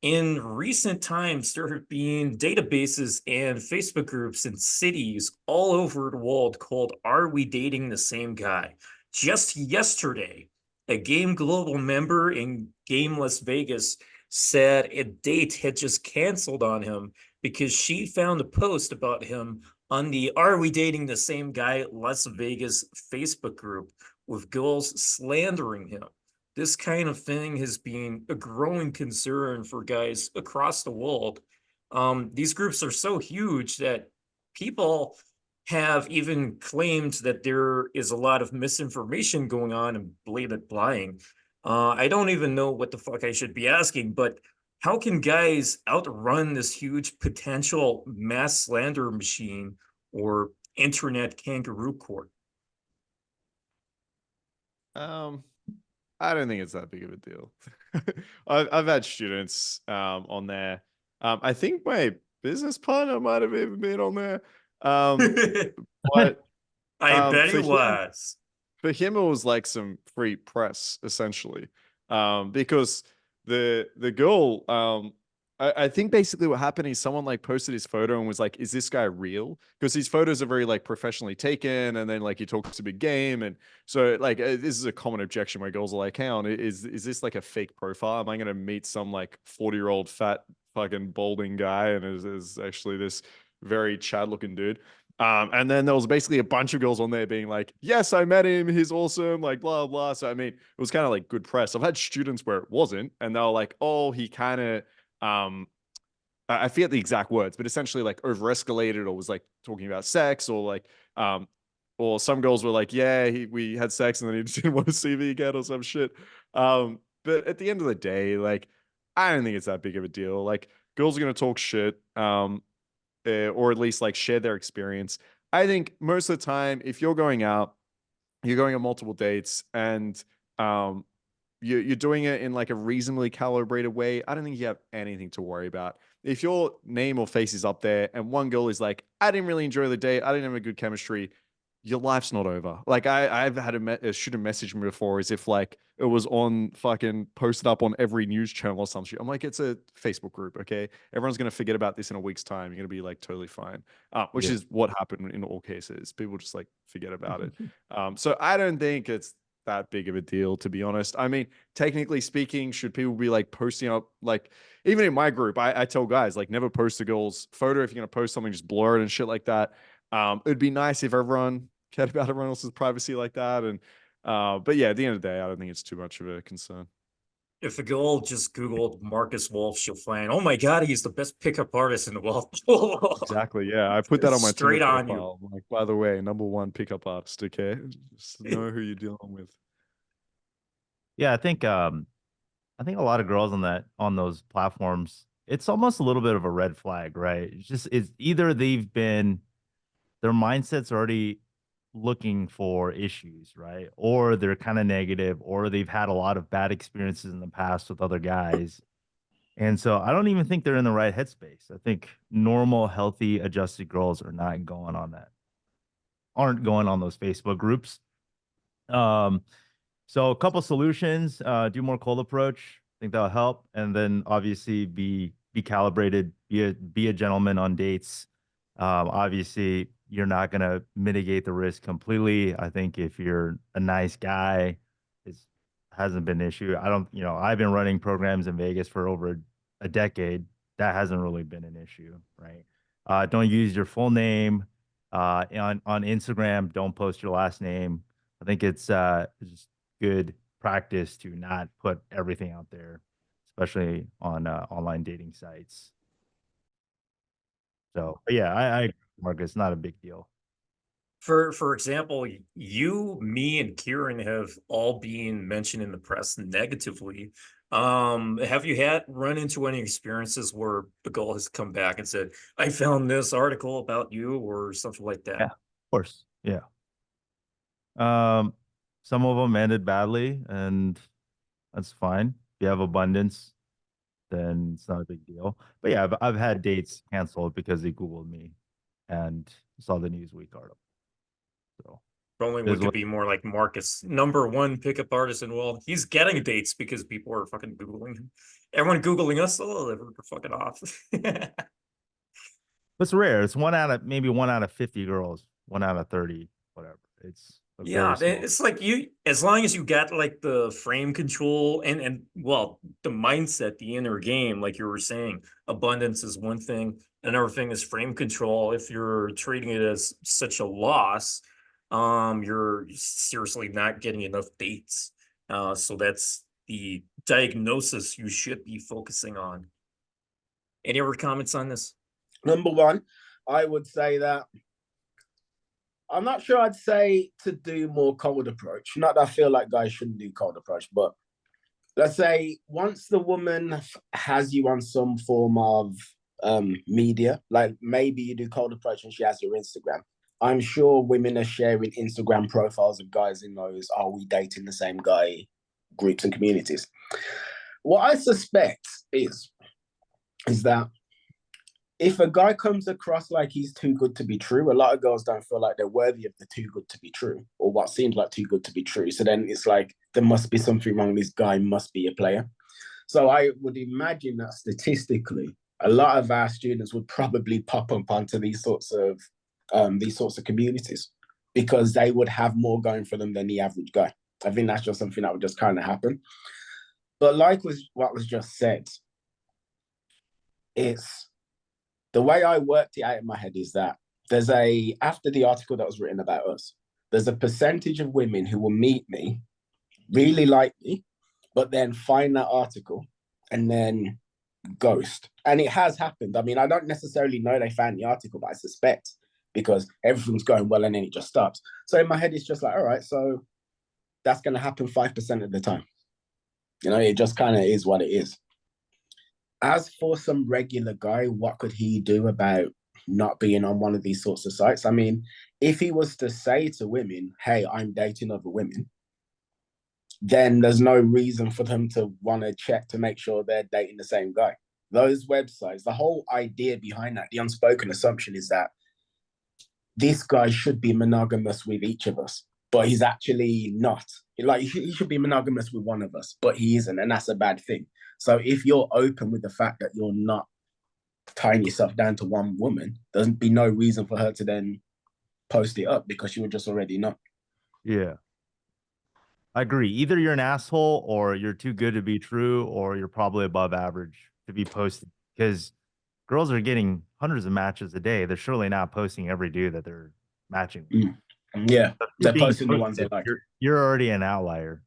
In recent times, there have been databases and Facebook groups in cities all over the world called Are We Dating the Same Guy? Just yesterday, a Game Global member in Game Las Vegas said a date had just canceled on him because she found a post about him on the Are We Dating the Same Guy Las Vegas Facebook group with girls slandering him. This kind of thing has been a growing concern for guys across the world. These groups are so huge that people have even claimed that there is a lot of misinformation going on and blatant lying. I don't even know what the fuck I should be asking, but how can guys outrun this huge potential mass slander machine or internet kangaroo court? Um, I don't think it's that big of a deal. I've had students on there. I think my business partner might have even been on there. Um, but I bet he for him, was. it was like some free press essentially, because the girl, I think basically what happened is someone like posted his photo and was like, "Is this guy real?" Because these photos are very like professionally taken, and then like he talks a big game, and so like this is a common objection where girls are like, "Hang on, is this like a fake profile? Am I gonna meet some like 40-year-old fat fucking balding guy and is actually this very Chad looking dude?" And then there was basically a bunch of girls on there being like, "Yes, I met him. He's awesome." Like blah blah. So I mean, it was kind of like good press. I've had students where it wasn't, and they were like, "Oh, he kind of um I forget the exact words, but essentially like over escalated or was like talking about sex or like or some girls were like, yeah, we had sex and then he just didn't want to see me again or some shit. But at the end of the day, like I don't think it's that big of a deal. Like girls are gonna talk shit, or at least like share their experience. I think most of the time, if you're going out, you're going on multiple dates, and um, you're doing it in like a reasonably calibrated way, I don't think you have anything to worry about. If your name or face is up there and one girl is like, I didn't really enjoy the date, I didn't have a good chemistry, your life's not over. Like I've had a student message me before as if like it was on fucking posted up on every news channel or some shit. I'm like, it's a Facebook group, okay? Everyone's gonna forget about this in a week's time. You're gonna be like totally fine. Which Yeah. is what happened in all cases. People just like forget about it. So I don't think it's that big of a deal, to be honest. I mean, technically speaking, should people be like posting up like even in my group, I tell guys like never post a girl's photo. If you're gonna post something, just blur it and shit like that. It'd be nice if everyone cared about everyone else's privacy like that. And but yeah, at the end of the day, I don't think it's too much of a concern. If a girl just Googled Marcus Wolf, she'll find, oh my God, he's the best pickup artist in the world. Exactly. Yeah. I put that on my Tinder Straight on you. profile. I'm like, by the way, number one pickup artist, okay? Just know who you're dealing with. Yeah, I think a lot of girls on those platforms, it's almost a little bit of a red flag, right? It's either their mindset's already looking for issues, right? Or they're kind of negative, or they've had a lot of bad experiences in the past with other guys. And so I don't even think they're in the right headspace. I think normal, healthy, adjusted girls aren't going on those Facebook groups. Um, so a couple solutions, do more cold approach. I think that'll help. And then obviously be calibrated, be a gentleman on dates. Obviously, you're not gonna mitigate the risk completely. I think if you're a nice guy, it hasn't been an issue. I don't, I've been running programs in Vegas for over a decade. That hasn't really been an issue, right? Don't use your full name. On Instagram, don't post your last name. I think it's just good practice to not put everything out there, especially on online dating sites. So, but yeah, I agree, Marcus, not a big deal. For example, you, me, and Kieran have all been mentioned in the press negatively. Have you had run into any experiences where the girl has come back and said, I found this article about you or something like Yeah, that? of course. Yeah. Um, some of them ended badly, and that's fine. If you have abundance, then it's not a big deal. But yeah, I've had dates canceled because they Googled me and saw the Newsweek article. So Only it we is could what be more like Marcus, number one pickup artist in the world. He's getting dates because people are fucking Googling him. Everyone Googling us, oh, we're fucking off. It's rare. It's maybe 1 out of 50 girls, 1 out of 30, whatever. It's a very Yeah, small. it's like you, as long as you got like the frame control and well, the mindset, the inner game, like you were saying, abundance is one thing. Another thing is frame control. If you're treating it as such a loss, you're seriously not getting enough dates. So that's the diagnosis you should be focusing on. Any other comments on this? Number one, I would say that I'm not sure I'd say to do more cold approach. Not that I feel like guys shouldn't do cold approach, but let's say once the woman has you on some form of media, like maybe you do cold approach and she has your Instagram. I'm sure women are sharing Instagram profiles of guys in those "are we dating the same guy" groups and communities. What I suspect is that if a guy comes across like he's too good to be true, a lot of girls don't feel like they're worthy of the too good to be true, or what seems like too good to be true. So then it's like, there must be something wrong. This guy must be a player. So I would imagine that statistically, a lot of our students would probably pop up onto these sorts of communities because they would have more going for them than the average guy. I think that's just something that would just kind of happen. But like what was just said, it's the way I worked it out in my head is that after the article that was written about us, there's a percentage of women who will meet me, really like me, but then find that article and then ghost. And it has happened. I mean, I don't necessarily know they found the article, but I suspect, because everything's going well and then it just stops. So in my head, it's just like, all right, so that's going to happen 5% of the time. You know, it just kind of is what it is. As for some regular guy, what could he do about not being on one of these sorts of sites? I mean, if he was to say to women, hey, I'm dating other women, then there's no reason for them to want to check to make sure they're dating the same guy. Those websites, the whole idea behind that, the unspoken assumption is that this guy should be monogamous with each of us, but he's actually not. Like, he should be monogamous with one of us, but he isn't, and that's a bad thing. So if you're open with the fact that you're not tying yourself down to one woman, there's be no reason for her to then post it up because she would just already know. Yeah. I agree. Either you're an asshole or you're too good to be true, or you're probably above average to be posted, because girls are getting hundreds of matches a day. They're surely not posting every dude that they're matching with. Yeah, You're they're posting the ones they like. You're already an outlier.